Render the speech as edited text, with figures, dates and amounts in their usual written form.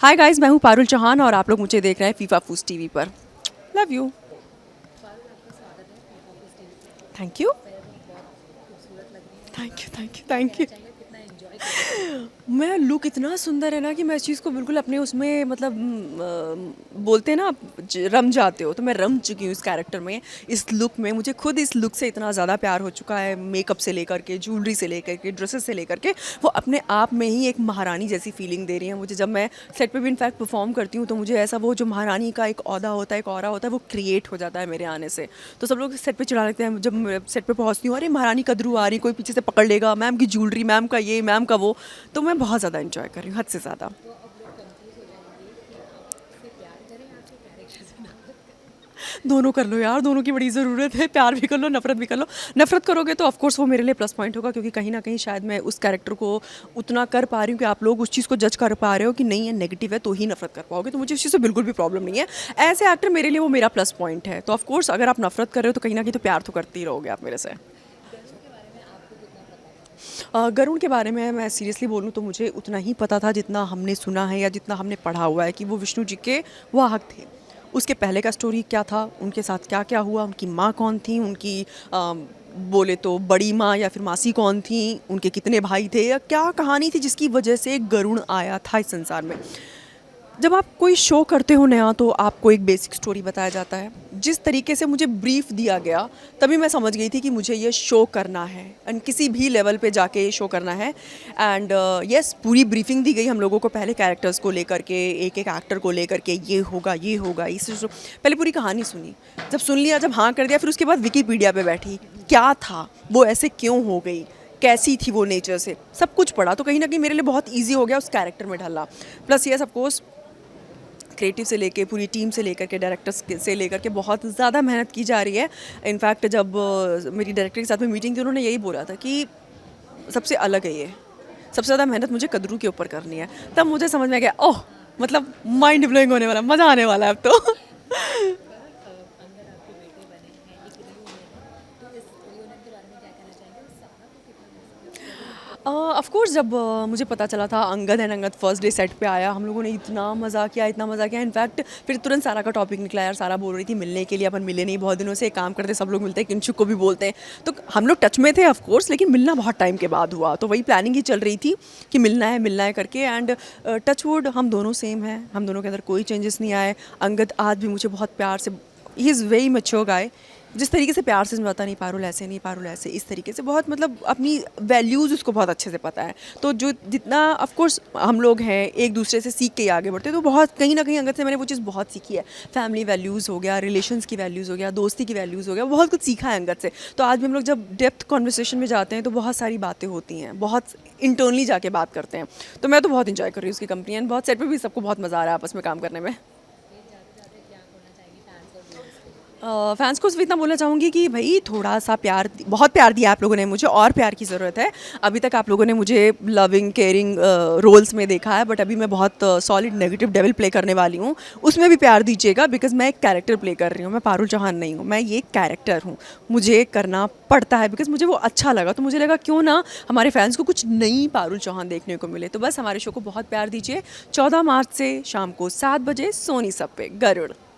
Hi guys, मैं हूँ पारुल चौहान और आप लोग मुझे देख रहे हैं फीफा फूस टीवी पर। Love you. Thank you. Thank you, thank you, thank you. मैं लुक इतना सुंदर है ना कि मैं इस चीज़ को बिल्कुल अपने उसमें मतलब बोलते हैं ना आप रम जाते हो, तो मैं रम चुकी हूँ इस कैरेक्टर में, इस लुक में। मुझे खुद इस लुक से इतना ज़्यादा प्यार हो चुका है, मेकअप से लेकर के, ज्वेलरी से लेकर के, ड्रेसेस से लेकर के। वो अपने आप में ही एक महारानी जैसी फीलिंग दे रही है मुझे। जब मैं सेट पे भी इनफैक्ट परफॉर्म करती हूँ तो मुझे ऐसा वो जो महारानी का एक औहदा होता है, एक ऑरा होता है, वो क्रिएट हो जाता है मेरे आने से। तो सब लोग सेट पे चिढ़ा लेते हैं जब मैं सेट पे पहुँचती हूँ, अरे महारानी कदरू आ रही, कोई पीछे से पकड़ लेगा, मैम की ज्वेलरी, मैम का ये, मैम का वो। तो मैं बहुत ज़्यादा इंजॉय कर रही हूँ, हद से ज़्यादा। दोनों कर लो यार, दोनों की बड़ी ज़रूरत है, प्यार भी कर लो, नफरत भी कर लो। नफरत करोगे तो ऑफकोर्स वो मेरे लिए प्लस पॉइंट होगा, क्योंकि कहीं ना कहीं शायद मैं उस कैरेक्टर को उतना कर पा रही हूँ कि आप लोग उस चीज़ को जज कर पा रहे हो कि नहीं, ये नेगेटिव है, तो ही नफरत कर पाओगे। तो मुझे उस चीज़ से बिल्कुल भी प्रॉब्लम नहीं है। एज ए एक्टर मेरे लिए वो मेरा प्लस पॉइंट है। तो ऑफकोर्स अगर आप नफरत कर रहे हो तो कहीं ना कहीं तो प्यार तो करते ही रहोगे आप मेरे से। गरुण के बारे में मैं सीरियसली बोलूँ तो मुझे उतना ही पता था जितना हमने सुना है या जितना हमने पढ़ा हुआ है, कि वो विष्णु जी के वाहक थे। उसके पहले का स्टोरी क्या था, उनके साथ क्या क्या हुआ, उनकी माँ कौन थी, उनकी बोले तो बड़ी माँ या फिर मासी कौन थी, उनके कितने भाई थे, या क्या कहानी थी जिसकी वजह से गरुण आया था इस संसार में। जब आप कोई शो करते हो नया तो आपको एक बेसिक स्टोरी बताया जाता है। जिस तरीके से मुझे ब्रीफ दिया गया, तभी मैं समझ गई थी कि मुझे ये शो करना है, एंड किसी भी लेवल पे जाके ये शो करना है। एंड यस, पूरी ब्रीफिंग दी गई हम लोगों को पहले, कैरेक्टर्स को लेकर के, एक एक एक्टर को लेकर के, ये होगा, ये होगा, इस पहले पूरी कहानी सुनी। जब सुन लिया, जब हाँ कर दिया, फिर उसके बाद विकीपीडिया पे बैठी, क्या था वो, ऐसे क्यों हो गई, कैसी थी वो नेचर से, सब कुछ पढ़ा। तो कहीं ना कहीं मेरे लिए बहुत ईजी हो गया उस कैरेक्टर में ढलना। प्लस यस, ऑफकोर्स क्रिएटिव से लेके, पूरी टीम से लेकर के, डायरेक्टर्स से लेकर के बहुत ज़्यादा मेहनत की जा रही है। इनफैक्ट जब मेरी डायरेक्टर के साथ में मीटिंग थी, उन्होंने यही बोला था कि सबसे अलग है ये, सबसे ज़्यादा मेहनत मुझे कदरू के ऊपर करनी है। तब मुझे समझ में आ गया, ओह मतलब माइंड ब्लोइंग होने वाला, मज़ा आने वाला है अब तो। ऑफ कोर्स जब मुझे पता चला था Angad and Angad first day set पे आया, हम लोगों ने इतना मज़ा किया, इतना मज़ा किया। इनफैक्ट फिर तुरंत सारा का टॉपिक निकला यार, सारा बोल रही थी मिलने के लिए, अपन मिले नहीं बहुत दिनों से, एक काम करते सब लोग मिलते हैं, किंशुक को भी बोलते हैं। तो हम लोग टच में थे ऑफ कोर्स, लेकिन मिलना बहुत टाइम के बाद हुआ। तो वही प्लानिंग ही चल रही थी कि मिलना है करके। एंड टच वुड हम दोनों सेम हैं, हम दोनों के अंदर कोई चेंजेस नहीं आए। अंगद आज भी मुझे बहुत प्यार से, ही इज़ वेरी मच्योर गाय, जिस तरीके से प्यार से समझाता, नहीं पारुल ऐसे, नहीं पारुल ऐसे, इस तरीके से बहुत, मतलब अपनी वैल्यूज़ उसको बहुत अच्छे से पता है। तो जो जितना ऑफ कोर्स हम लोग हैं एक दूसरे से सीख के ही आगे बढ़ते हैं, तो बहुत कहीं ना कहीं अंगद से मैंने वो चीज़ बहुत सीखी है। फैमिली वैल्यूज़ हो गया, रिलेशंस की वैल्यूज़ हो गया, दोस्ती की वैल्यूज़ हो गया, बहुत कुछ सीखा है अंगद से। तो आज भी हम लोग जब डेप्थ कॉन्वर्सेशन में जाते हैं तो बहुत सारी बातें होती हैं, बहुत इंटरनली जाके बात करते हैं। तो मैं तो बहुत इंजॉय कर रही हूँ उसकी कंपनी, एंड बहुत सेट पर भी सबको बहुत मज़ा आ रहा है आपस में काम करने में। फैंस को सिर्फ इतना बोलना चाहूँगी कि भाई थोड़ा सा प्यार, बहुत प्यार दिया आप लोगों ने मुझे, और प्यार की ज़रूरत है। अभी तक आप लोगों ने मुझे लविंग केयरिंग रोल्स में देखा है, बट अभी मैं बहुत सॉलिड नेगेटिव डेविल प्ले करने वाली हूँ। उसमें भी प्यार दीजिएगा, बिकॉज मैं एक कैरेक्टर प्ले कर रही हूँ, मैं पारुल चौहान नहीं हूँ, मैं ये कैरेक्टर हूँ। मुझे करना पड़ता है बिकॉज मुझे वो अच्छा लगा। तो मुझे लगा क्यों ना हमारे फैंस को कुछ नई पारुल चौहान देखने को मिले। तो बस हमारे शो को बहुत प्यार दीजिए। 14 मार्च से शाम को 7 बजे सोनी सब पे, गरुड़।